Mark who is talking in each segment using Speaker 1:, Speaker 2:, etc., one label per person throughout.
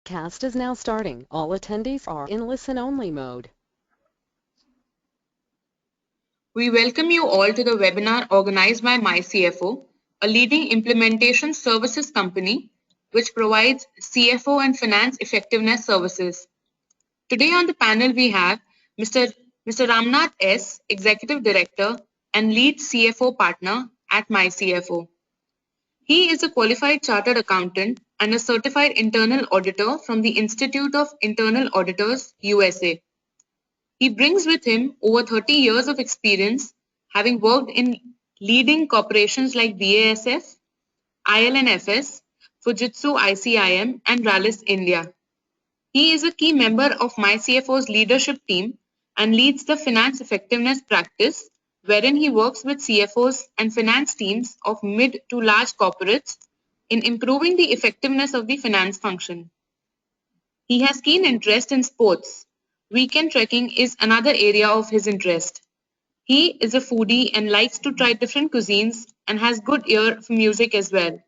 Speaker 1: Cast is now starting. All attendees are in listen-only mode.
Speaker 2: We welcome you all to the webinar organized by MyCFO, a leading implementation services company which provides CFO and finance effectiveness services. Today on the panel we have Mr. Ramnath S, Executive Director and Lead CFO Partner at MyCFO. He is a qualified chartered accountant and a certified internal auditor from the Institute of Internal Auditors, USA. He brings with him over 30 years of experience, having worked in leading corporations like BASF, ILNFS, Fujitsu ICIM, and Rallis India. He is a key member of MyCFO's leadership team and leads the finance effectiveness practice, wherein he works with CFOs and finance teams of mid to large corporates in improving the effectiveness of the finance function. He has keen interest in sports. Weekend trekking is another area of his interest. He is a foodie and likes to try different cuisines and has good ear for music as well.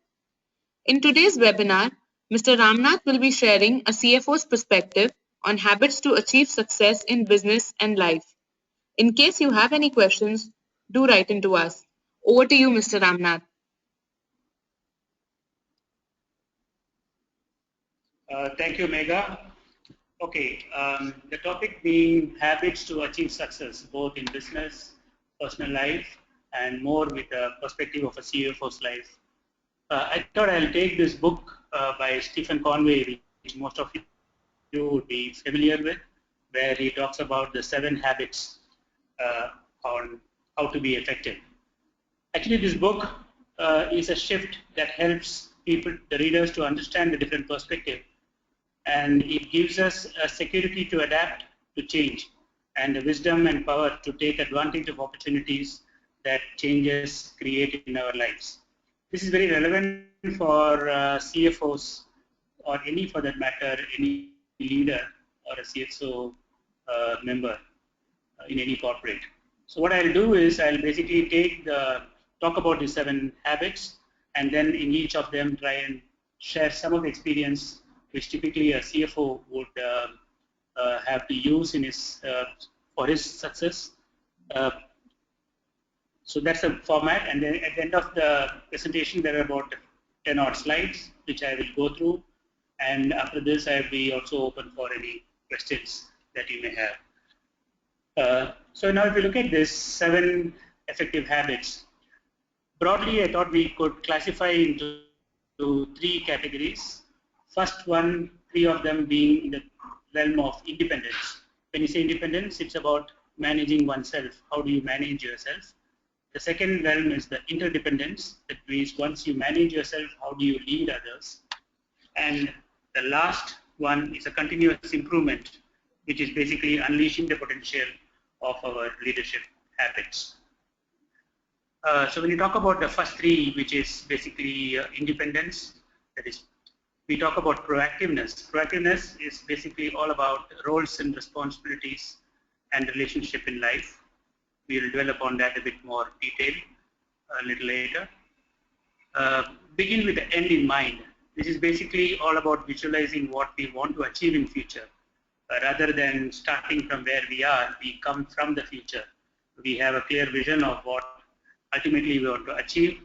Speaker 2: In today's webinar, Mr. Ramnath will be sharing a CFO's perspective on habits to achieve success in business and life. In case you have any questions, do write into us. Over to you, Mr. Ramnath.
Speaker 3: Thank you, Megha. Okay, the topic being habits to achieve success, both in business, personal life, and more with the perspective of a CFO's life. I thought I'll take this book by Stephen Conway, which most of you would be familiar with, where he talks about the 7 habits on how to be effective. Actually, this book is a shift that helps people, the readers, to understand the different perspective, and it gives us a security to adapt to change and the wisdom and power to take advantage of opportunities that changes create in our lives. This is very relevant for CFOs or any, for that matter, any leader or a CFO member in any corporate. So what I'll do is I'll basically talk about the 7 habits, and then in each of them try and share some of the experience which typically a CFO would have to use in his for his success. So that's the format, and then at the end of the presentation there are about 10 odd slides which I will go through, and after this I'll be also open for any questions that you may have. So now if you look at this 7 effective habits, broadly I thought we could classify into 3 categories. First one, 3 of them being in the realm of independence. When you say independence, it's about managing oneself. How do you manage yourself? The second realm is the interdependence. That means once you manage yourself, how do you lead others? And the last one is a continuous improvement, which is basically unleashing the potential of our leadership habits. So when you talk about the first 3, which is basically independence, that is, we talk about proactiveness. Proactiveness is basically all about roles and responsibilities and relationship in life. We will dwell upon that a bit more detail a little later. Begin with the end in mind. This is basically all about visualizing what we want to achieve in future. Rather than starting from where we are, we come from the future. We have a clear vision of what ultimately we want to achieve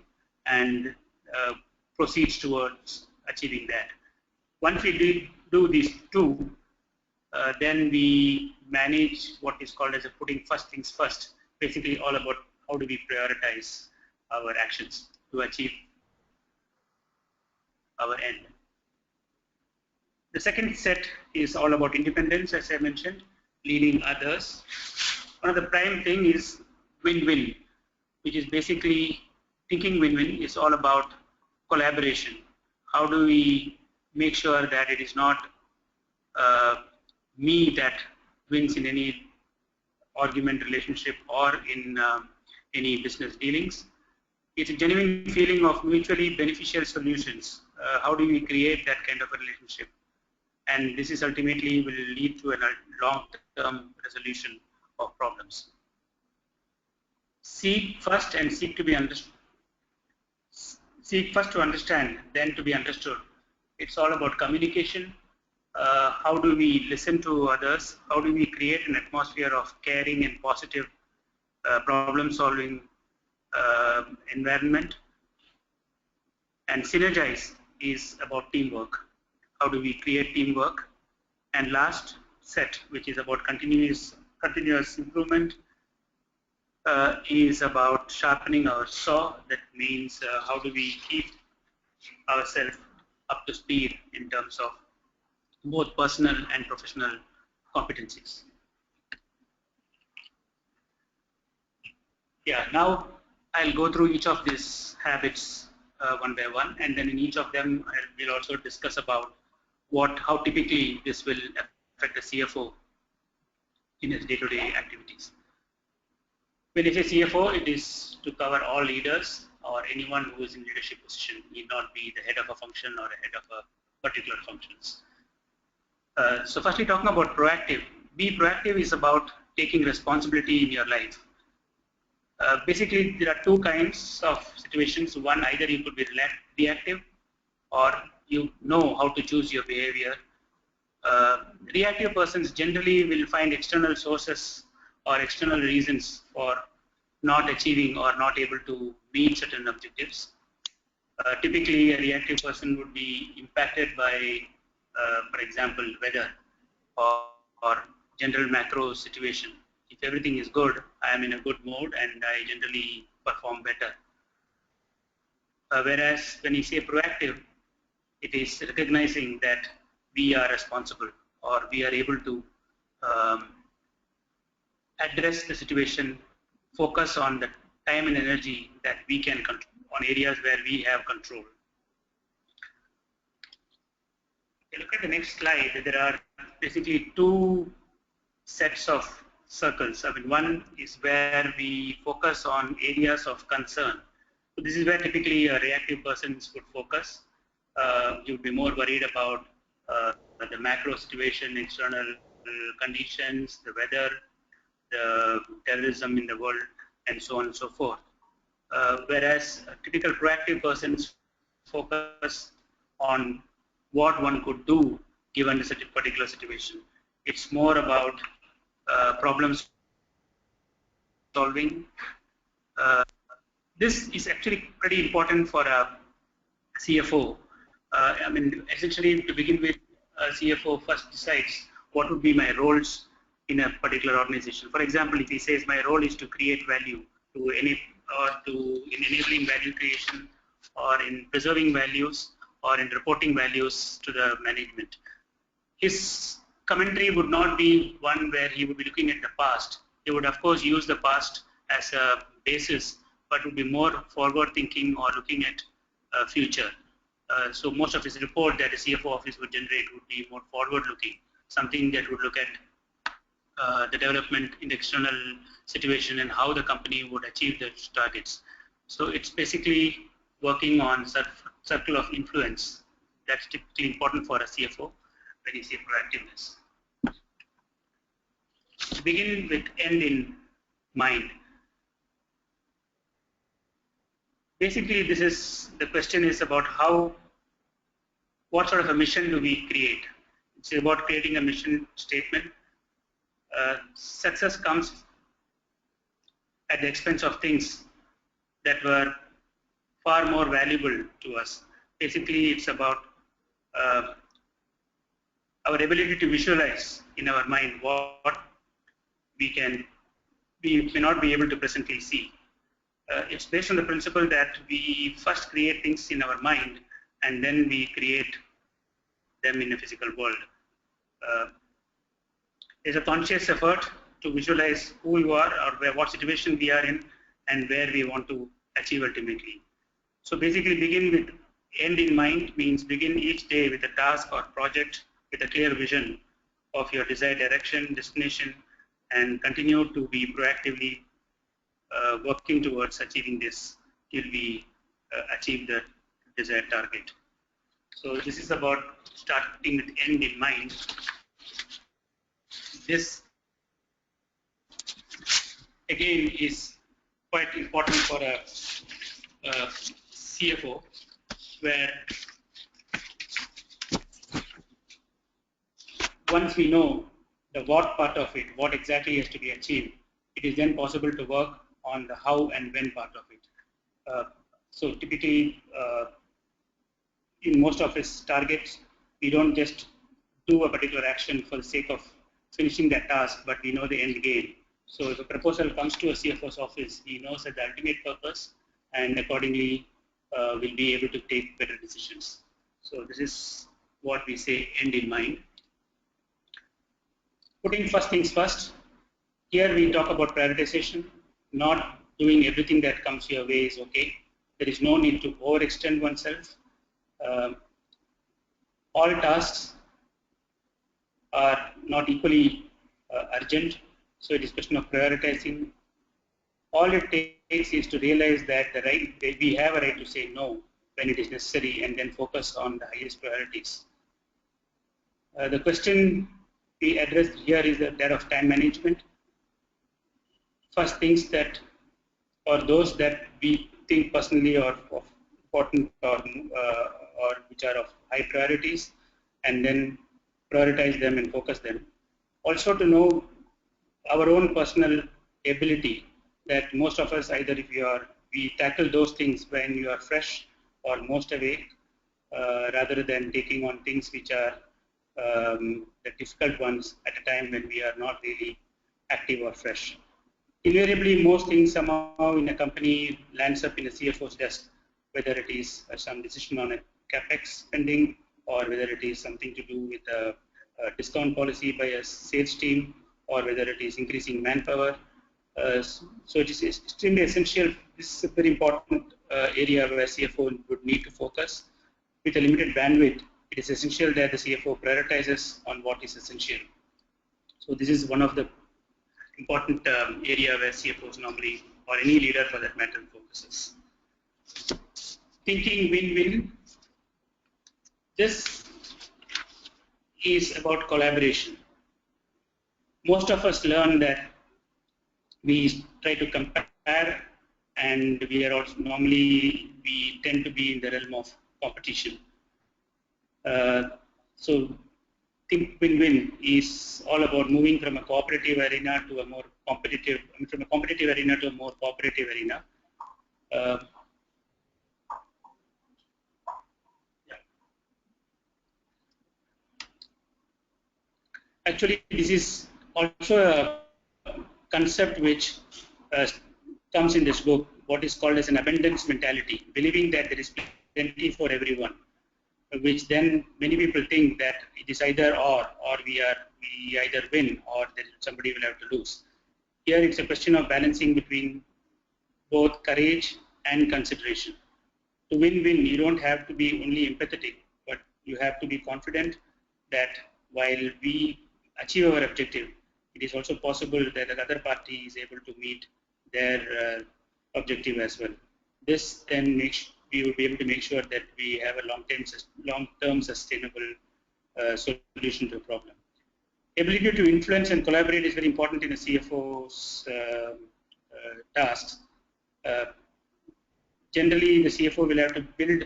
Speaker 3: and proceeds towards achieving that. Once we do these 2, then we manage what is called as a putting first things first, basically all about how do we prioritize our actions to achieve our end. The second set is all about independence, as I mentioned, leading others. One of the prime thing is win-win, which is basically thinking win-win is all about collaboration. How do we make sure that it is not me that wins in any argument relationship or in any business dealings? It's a genuine feeling of mutually beneficial solutions. How do we create that kind of a relationship? And this is ultimately will lead to a long-term resolution of problems. Seek first and seek to be understood. Seek first to understand, then to be understood. It's all about communication, how do we listen to others, how do we create an atmosphere of caring and positive problem-solving environment, and SYNERGIZE is about teamwork. How do we create teamwork? And last set, which is about continuous improvement, is about sharpening our saw. That means how do we keep ourselves up to speed in terms of both personal and professional competencies. Yeah, now I'll go through each of these habits one by one, and then in each of them we'll also discuss about how typically this will affect the CFO in his day-to-day activities. When I say CFO, it is to cover all leaders or anyone who is in leadership position, need not be the head of a function or a head of a particular functions. So firstly, talking about proactive. Be proactive is about taking responsibility in your life. Basically, there are two kinds of situations. One, either you could be reactive, or you know how to choose your behavior. Reactive persons generally will find external sources or external reasons for not achieving or not able to meet certain objectives. Typically, a reactive person would be impacted by, for example, weather or general macro situation. If everything is good, I am in a good mood and I generally perform better. Whereas when you say proactive, it is recognizing that we are responsible or we are able to address the situation, focus on the time and energy that we can control, on areas where we have control. If you look at the next slide, there are basically two sets of circles. I mean, one is where we focus on areas of concern. So this is where typically a reactive person would focus. You would be more worried about the macro situation, external conditions, the weather, the terrorism in the world, and so on and so forth. Whereas a typical proactive persons focus on what one could do given a particular situation. It's more about problem solving. This is actually pretty important for a CFO. I mean, essentially, to begin with, a CFO first decides what would be my roles in a particular organization. For example, if he says my role is to create value in enabling value creation, or in preserving values, or in reporting values to the management, his commentary would not be one where he would be looking at the past. He would, of course, use the past as a basis, but would be more forward-thinking or looking at future. So most of his report that a CFO office would generate would be more forward-looking, something that would look at the development in the external situation and how the company would achieve their targets. So it's basically working on circle of influence. That's typically important for a CFO when you say proactiveness. Begin with end in mind. Basically, the question is about what sort of a mission do we create? It's about creating a mission statement. Success comes at the expense of things that were far more valuable to us. Basically, it's about our ability to visualize in our mind what we may not be able to presently see. It's based on the principle that we first create things in our mind and then we create them in a physical world. There's a conscious effort to visualize who you are or what situation we are in and where we want to achieve ultimately. So basically begin with end in mind means begin each day with a task or project with a clear vision of your desired direction, destination, and continue to be proactively working towards achieving this till we achieve the desired target. So this is about starting with end in mind. This again is quite important for a CFO, where once we know the what part of it, what exactly has to be achieved, it is then possible to work on the how and when part of it. So typically, in most of its targets, we don't just do a particular action for the sake of finishing that task, but we know the end game. So if a proposal comes to a CFO's office, he knows that the ultimate purpose, and accordingly will be able to take better decisions. So this is what we say end in mind. Putting first things first, here we talk about prioritization. Not doing everything that comes your way is okay. There is no need to overextend oneself. All tasks are not equally urgent, so it is a question of prioritizing. All it takes is to realize that we have a right to say no when it is necessary, and then focus on the highest priorities. The question we addressed here is that of time management. First things that, or those that we think personally are of important or which are of high priorities, and then prioritize them and focus them. Also to know our own personal ability, that most of us, either if we tackle those things when you are fresh or most awake, rather than taking on things which are the difficult ones at a time when we are not really active or fresh. Invariably, most things somehow in a company lands up in a CFO's desk, whether it is some decision on a capex spending, or whether it is something to do with a discount policy by a sales team, or whether it is increasing manpower. So it is extremely essential. This is a very important area where CFO would need to focus. With a limited bandwidth, it is essential that the CFO prioritizes on what is essential. So this is one of the important area where CFOs normally, or any leader for that matter, focuses. Thinking win-win. This is about collaboration. Most of us learn that we try to compare, and we are also we tend to be in the realm of competition. So think win-win is all about moving from a cooperative arena to a more competitive, from a competitive arena to a more cooperative arena. Actually, this is also a concept which comes in this book, what is called as an abundance mentality, believing that there is plenty for everyone, which then many people think that it is either or we either win or somebody will have to lose. Here it's a question of balancing between both courage and consideration. To win-win, you don't have to be only empathetic, but you have to be confident that while we achieve our objective, it is also possible that the other party is able to meet their objective as well. This then we will be able to make sure that we have a long-term sustainable solution to a problem. Ability to influence and collaborate is very important in a CFO's tasks. Generally, the CFO will have to build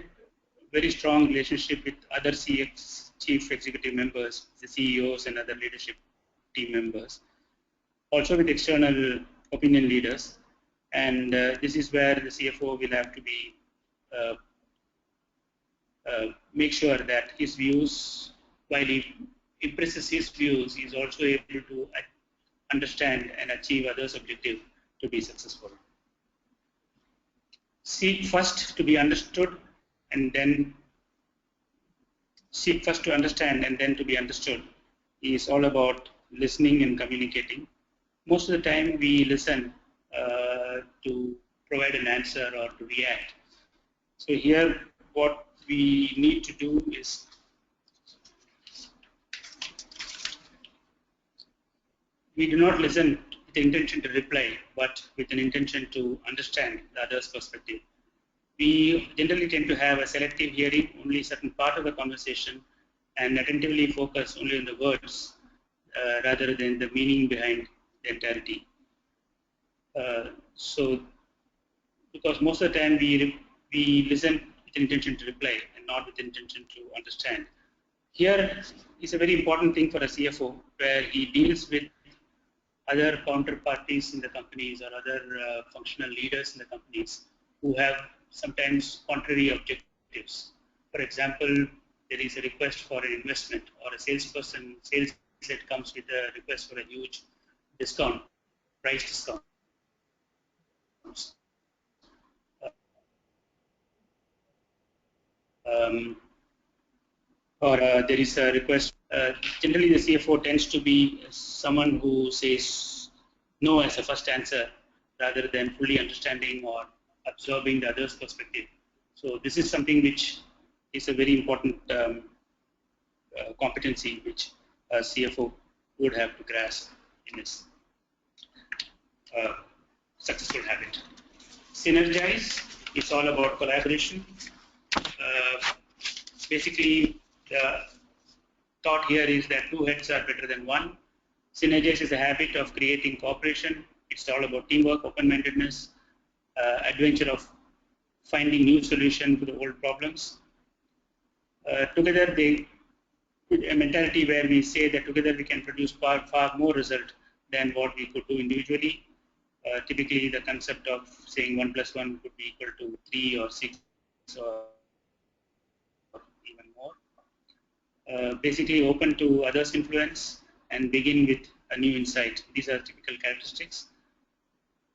Speaker 3: very strong relationship with other chief executive members, the CEOs and other leadership team members, also with external opinion leaders. And this is where the CFO will have to be make sure that his views, while he impresses his views, he is also able to understand and achieve others' objective to be successful. Seek first to be understood, and then seek first to understand and then to be understood is all about listening and communicating. Most of the time we listen to provide an answer or to react. So here what we need to do is we do not listen with the intention to reply, but with an intention to understand the other's perspective. We generally tend to have a selective hearing, only a certain part of the conversation, and attentively focus only on the words rather than the meaning behind the entirety. So, because most of the time we listen with intention to reply and not with intention to understand. here is a very important thing for a CFO, where he deals with other counterparties in the companies or other functional leaders in the companies who have sometimes contrary objectives. For example, there is a request for an investment, or a sales head comes with a request for a huge discount, price discount. Or there is a request. Generally, the CFO tends to be someone who says no as a first answer rather than fully understanding or absorbing the other's perspective. So this is something which is a very important competency which a CFO would have to grasp in his successful habit. SYNERGIZE is all about collaboration. Basically, the thought here is that two heads are better than one. SYNERGIZE is a habit of creating cooperation. It's all about teamwork, open-mindedness, adventure of finding new solutions to the old problems. Together, a mentality where we say that together we can produce far more result than what we could do individually. Typically, the concept of saying 1 + 1 could be equal to 3 or 6 or even more. Basically, open to others' influence and begin with a new insight. These are typical characteristics.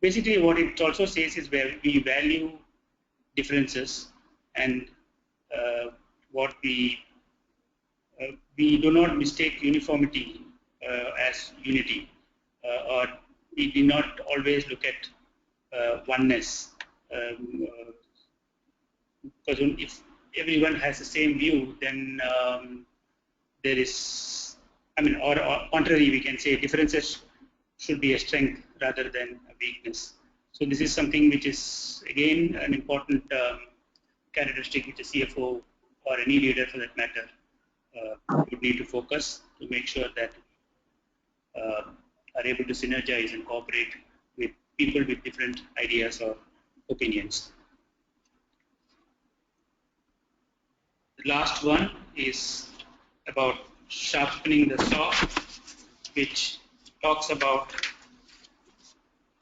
Speaker 3: Basically, what it also says is where we value differences, and what we do not mistake uniformity as unity, or we do not always look at oneness. Because if everyone has the same view, then there is, or contrary, we can say differences should be a strength rather than a weakness. So this is something which is again an important characteristic which a CFO or any leader for that matter would need to focus to make sure that are able to synergize and cooperate with people with different ideas or opinions. The last one is about sharpening the saw, which talks about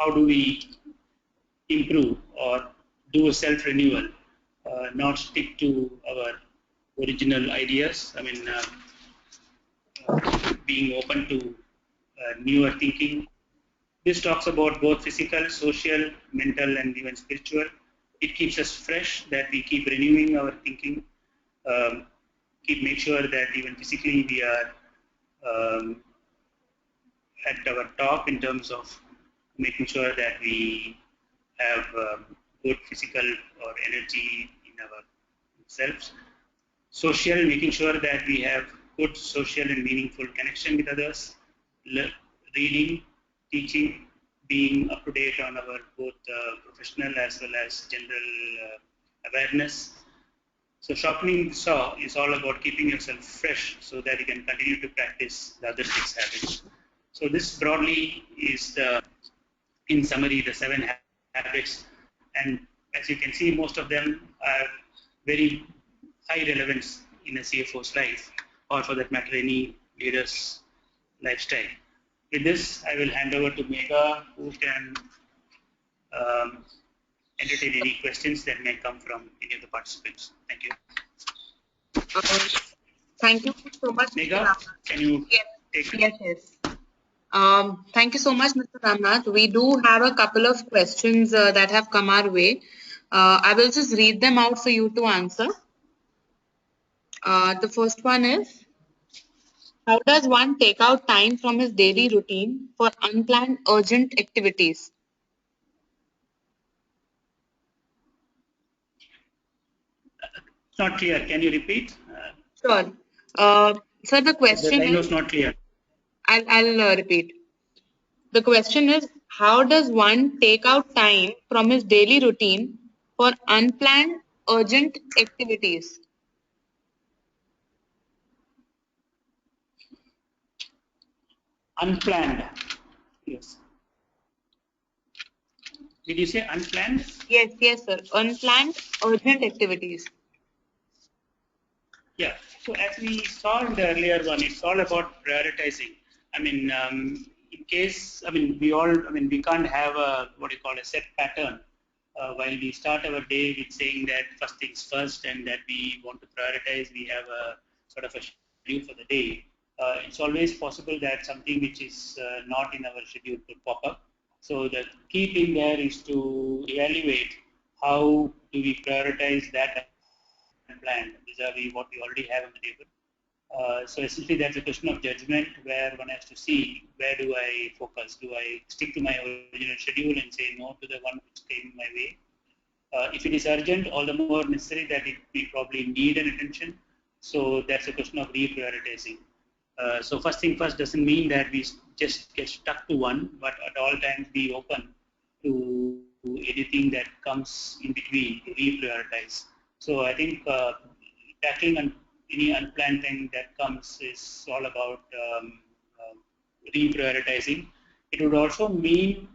Speaker 3: how do we improve or do a self-renewal, not stick to our original ideas. Being open to newer thinking. This talks about both physical, social, mental, and even spiritual. It keeps us fresh, that we keep renewing our thinking, make sure that even physically we are at our top in terms of making sure that we have good physical or energy in ourselves. Social, making sure that we have good social and meaningful connection with others. Reading, teaching, being up to date on our both professional as well as general awareness. So sharpening the saw is all about keeping yourself fresh so that you can continue to practice the other 6 habits. So this broadly is in summary, the 7 habits. And as you can see, most of them are very high relevance in a CFO's life, or for that matter, any leader's lifestyle. With this, I will hand over to Megha, who can entertain any questions that may come from any of the participants. Thank you.
Speaker 2: Thank you so much,
Speaker 3: Megha, can you take it?
Speaker 2: Yes. Thank you so much, Mr. Ramnath. We do have a couple of questions that have come our way. I will just read them out for you to answer. The first one is, how does one take out time from his daily routine for unplanned urgent activities?
Speaker 3: It's not clear. Can you repeat?
Speaker 2: Sure. Sir, the question
Speaker 3: The line was not clear.
Speaker 2: I'll repeat. The question is, how does one take out time from his daily routine for unplanned urgent activities?
Speaker 3: Unplanned. Yes. Did you say unplanned?
Speaker 2: Yes, sir. Unplanned urgent activities.
Speaker 3: Yeah. So as we saw in the earlier one, it's all about prioritizing. I mean, in case, we can't have a, what you call a set pattern. While we start our day with saying that first things first and that we want to prioritize, we have a sort of a schedule for the day. It's always possible that something which is not in our schedule could pop up. So the key thing there is to evaluate how do we prioritize that plan vis-a-vis what we already have on the table. So essentially that's a question of judgment where one has to see where do I focus. Do I stick to my original schedule and say no to the one which came my way? If it is urgent, all the more necessary that we probably need an attention. So that's a question of reprioritizing. So first thing first doesn't mean that we just get stuck to one, but at all times be open to anything that comes in between to reprioritize. So I think tackling any unplanned thing that comes is all about reprioritizing. It would also mean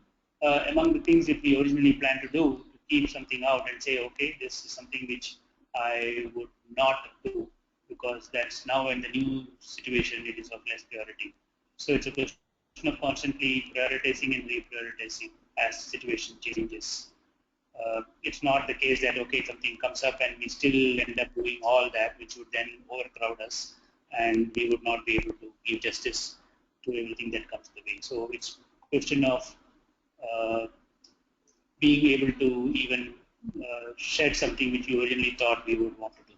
Speaker 3: among the things that we originally planned to do, to keep something out and say, okay, this is something which I would not do because that's now in the new situation, it is of less priority. So it's a question of constantly prioritizing and reprioritizing as situation changes. It's not the case that, okay, something comes up and we still end up doing all that, which would then overcrowd us and we would not be able to give justice to everything that comes the way. So it's a question of being able to even shed something which we originally thought we would want to do.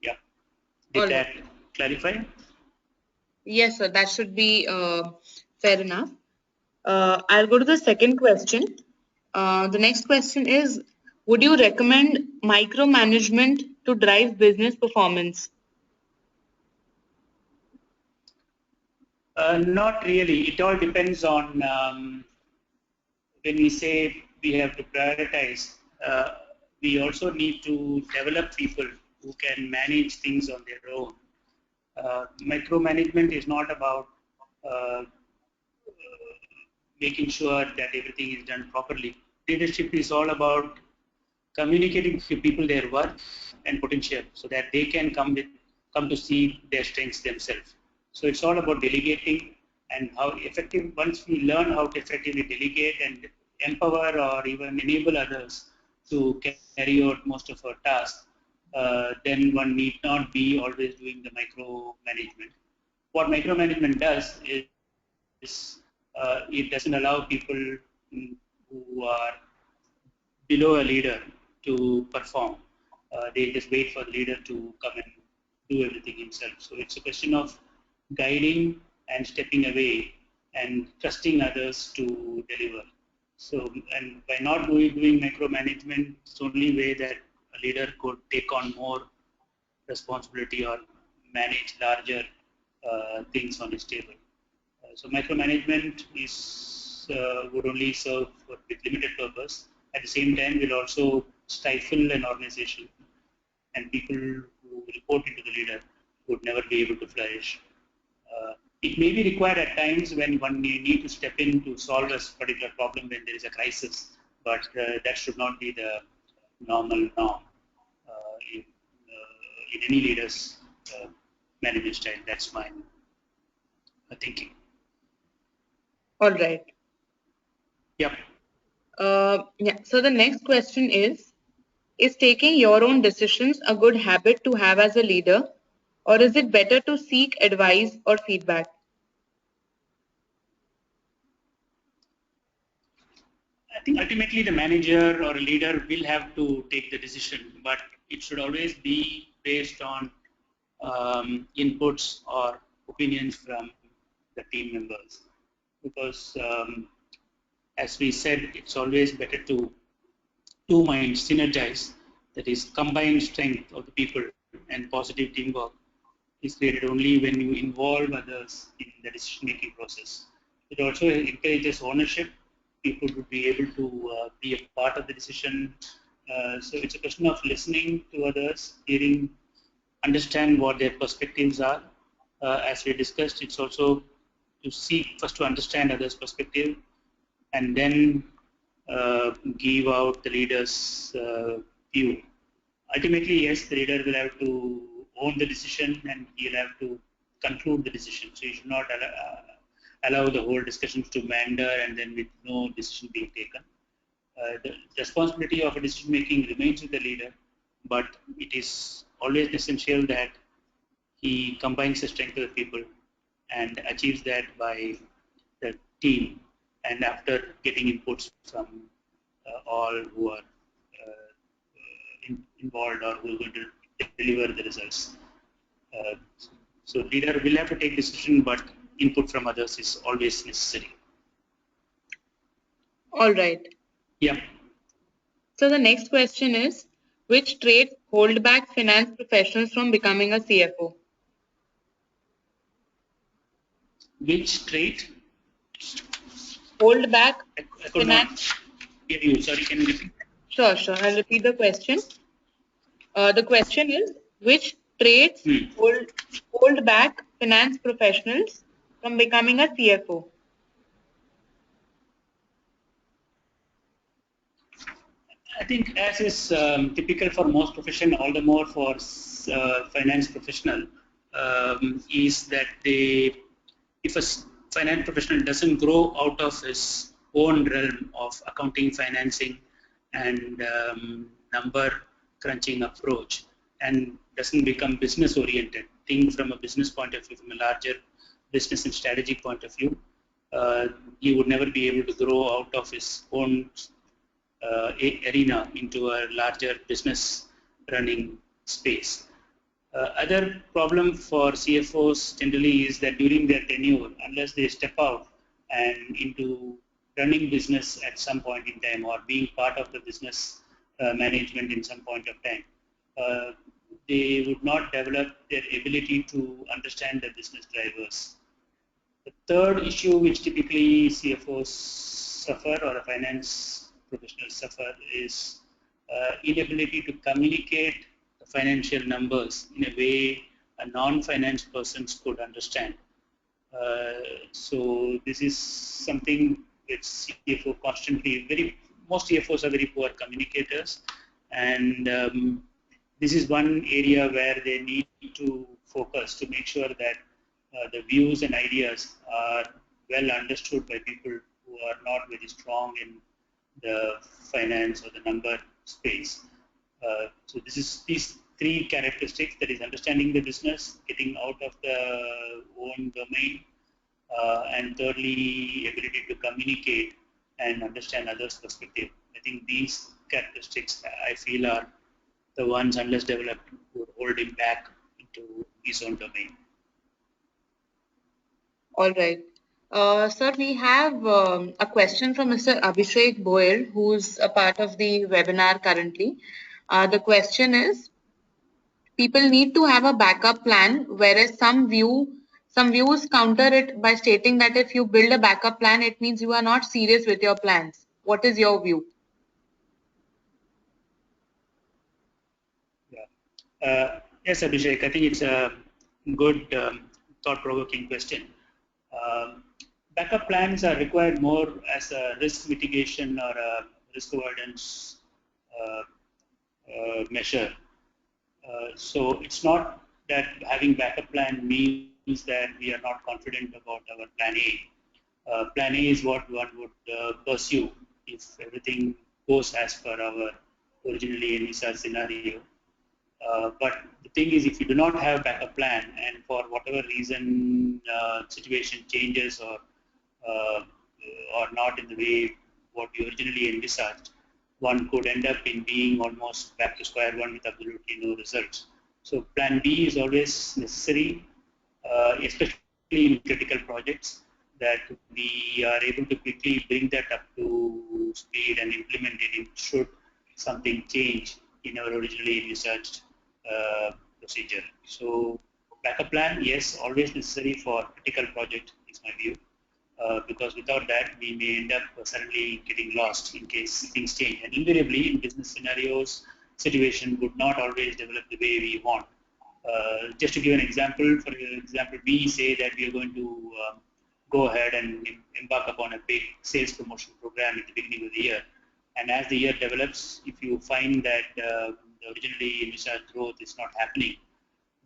Speaker 3: Yeah. Did that clarify?
Speaker 2: Yes, sir. That should be fair enough. I'll go to the second question. The next question is, would you recommend micromanagement to drive business performance?
Speaker 3: Not really. It all depends on when we say we have to prioritize, we also need to develop people who can manage things on their own. Micromanagement is not about making sure that everything is done properly. Leadership is all about communicating to people their worth and potential so that they can come to see their strengths themselves. So it's all about delegating and how effective, once we learn how to effectively delegate and empower or even enable others to carry out most of our tasks, then one need not be always doing the micromanagement. What micromanagement does is it doesn't allow people who are below a leader to perform. They just wait for the leader to come and do everything himself. So it's a question of guiding and stepping away and trusting others to deliver. So, and by not doing micromanagement, it's the only way that a leader could take on more responsibility or manage larger things on his table. So micromanagement is would only serve with limited purpose. At the same time, will also stifle an organization, and people who report into the leader would never be able to flourish. It may be required at times when one may need to step in to solve a particular problem when there is a crisis, but that should not be the normal norm in any leader's management style. That's my thinking.
Speaker 2: All right.
Speaker 3: Yep.
Speaker 2: Yeah. So the next question is taking your own decisions a good habit to have as a leader, or is it better to seek advice or feedback?
Speaker 3: I think ultimately the manager or a leader will have to take the decision, but it should always be based on inputs or opinions from the team members. Because as we said, it's always better to two minds synergize, that is combined strength of the people and positive teamwork is created only when you involve others in the decision-making process. It also encourages ownership. People would be able to be a part of the decision. So it's a question of listening to others, hearing, understand what their perspectives are. As we discussed, it's also to seek first to understand others' perspective and then give out the leader's view Ultimately, yes, the leader will have to own the decision and he'll have to conclude the decision. So you should not allow the whole discussions to meander and then with no decision being taken. The responsibility of a decision making remains with the leader, but it is always essential that he combines the strength of the people and achieves that by the team and after getting inputs from all who are involved or who are going to deliver the results. Uh, so leader will have to take decision, but input from others is always necessary.
Speaker 2: All right.
Speaker 3: Yeah.
Speaker 2: So the next question is, which traits hold back finance professionals from becoming a CFO?
Speaker 3: Which trait?
Speaker 2: Hold back
Speaker 3: I could not hear you. Sorry, can you repeat?
Speaker 2: Sure. I'll repeat the question. The question is, which traits hold back finance professionals from becoming a CFO?
Speaker 3: I think as is typical for most profession, all the more for finance professional, is that if a finance professional doesn't grow out of his own realm of accounting, financing, and number crunching approach, and doesn't become business oriented, think from a business point of view, from a larger business and strategy point of view, he would never be able to grow out of his own arena into a larger business running space. Other problem for CFOs generally is that during their tenure, unless they step out and into running business at some point in time or being part of the business management in some point of time, they would not develop their ability to understand the business drivers. The third issue which typically CFOs suffer or a finance professionals suffer is inability to communicate the financial numbers in a way a non-finance persons could understand. So this is something which CFO constantly, most CFOs are very poor communicators, and this is one area where they need to focus to make sure that the views and ideas are well understood by people who are not very strong in the finance or the number space. So these three characteristics, that is understanding the business, getting out of the own domain, and thirdly, ability to communicate and understand others' perspective. I think these characteristics I feel are the ones, unless developed, would hold him back into his own domain.
Speaker 2: All right. Sir, we have a question from Mr. Abhishek Boyle, who's a part of the webinar currently. The question is, people need to have a backup plan, whereas some views counter it by stating that if you build a backup plan, it means you are not serious with your plans. What is your view?
Speaker 3: Yeah. Yes, Abhishek, I think it's a good thought-provoking question. Backup plans are required more as a risk mitigation or a risk avoidance measure. So it's not that having backup plan means that we are not confident about our plan A. Plan A is what one would pursue if everything goes as per our originally envisaged scenario. But the thing is, if you do not have a backup plan and for whatever reason situation changes or not in the way what you originally envisaged, one could end up in being almost back to square one with absolutely no results. So plan B is always necessary, especially in critical projects, that we are able to quickly bring that up to speed and implement it should something change in our originally envisaged procedure. So backup plan, yes, always necessary for critical project is my view. Because without that, we may end up suddenly getting lost in case things change. And invariably, in business scenarios, situation would not always develop the way we want. Just to give an example, for example, we say that we are going to go ahead and embark upon a big sales promotion program at the beginning of the year. And as the year develops, if you find that the originally envisaged growth is not happening,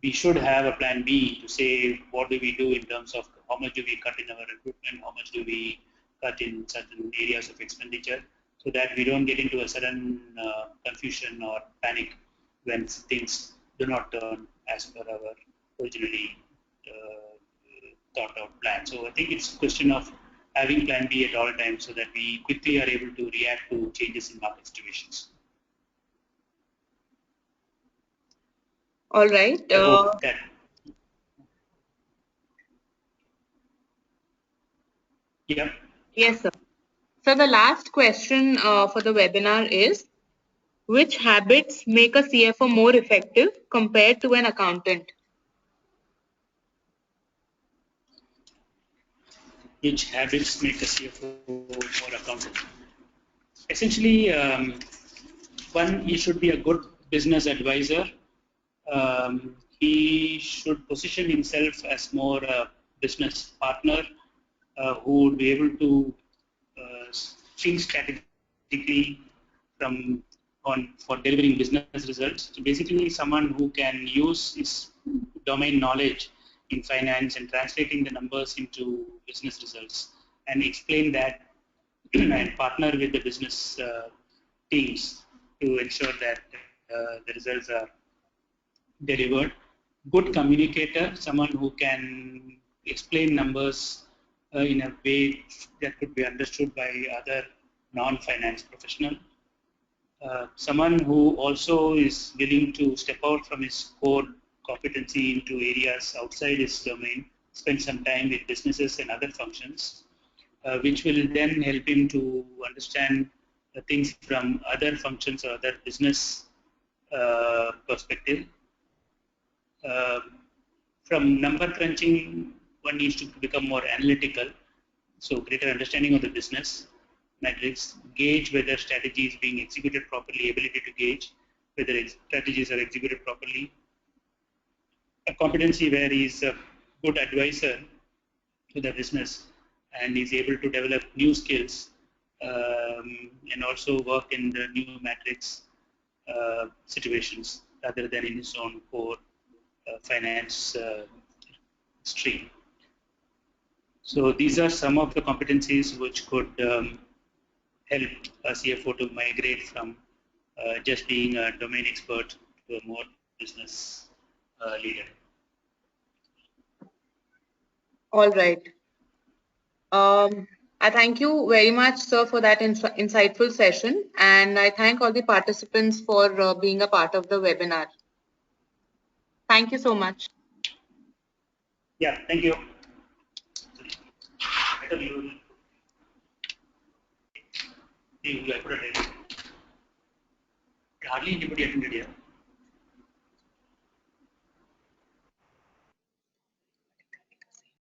Speaker 3: we should have a plan B to say what do we do in terms of how much do we cut in our recruitment, how much do we cut in certain areas of expenditure, so that we don't get into a sudden confusion or panic when things do not turn as per our originally thought out plan. So I think it's a question of having plan B at all times so that we quickly are able to react to changes in market situations.
Speaker 2: All right.
Speaker 3: I hope that. Yeah.
Speaker 2: Yes, sir. So the last question for the webinar is, which habits make a CFO more effective compared to an accountant?
Speaker 3: Which habits make a CFO more accountable? Essentially, one, he should be a good business advisor. He should position himself as more a business partner who would be able to think strategically for delivering business results. So basically, someone who can use his domain knowledge in finance and translating the numbers into business results and explain that and partner with the business teams to ensure that the results are delivered. Good communicator, someone who can explain numbers in a way that could be understood by other non-finance professional. Someone who also is willing to step out from his core competency into areas outside his domain, spend some time with businesses and other functions, which will then help him to understand things from other functions or other business perspective. From number crunching, one needs to become more analytical, so greater understanding of the business metrics, gauge whether strategy is being executed properly, ability to gauge whether strategies are executed properly. A competency where he's a good advisor to the business and is able to develop new skills and also work in the new matrix situations rather than in his own core finance stream. So these are some of the competencies which could help a CFO to migrate from just being a domain expert to a more business leader.
Speaker 2: All right. I thank you very much, sir, for that insightful session, and I thank all the participants for being a part of the webinar. Thank you so much.
Speaker 3: Yeah, thank you. Hardly anybody attended here.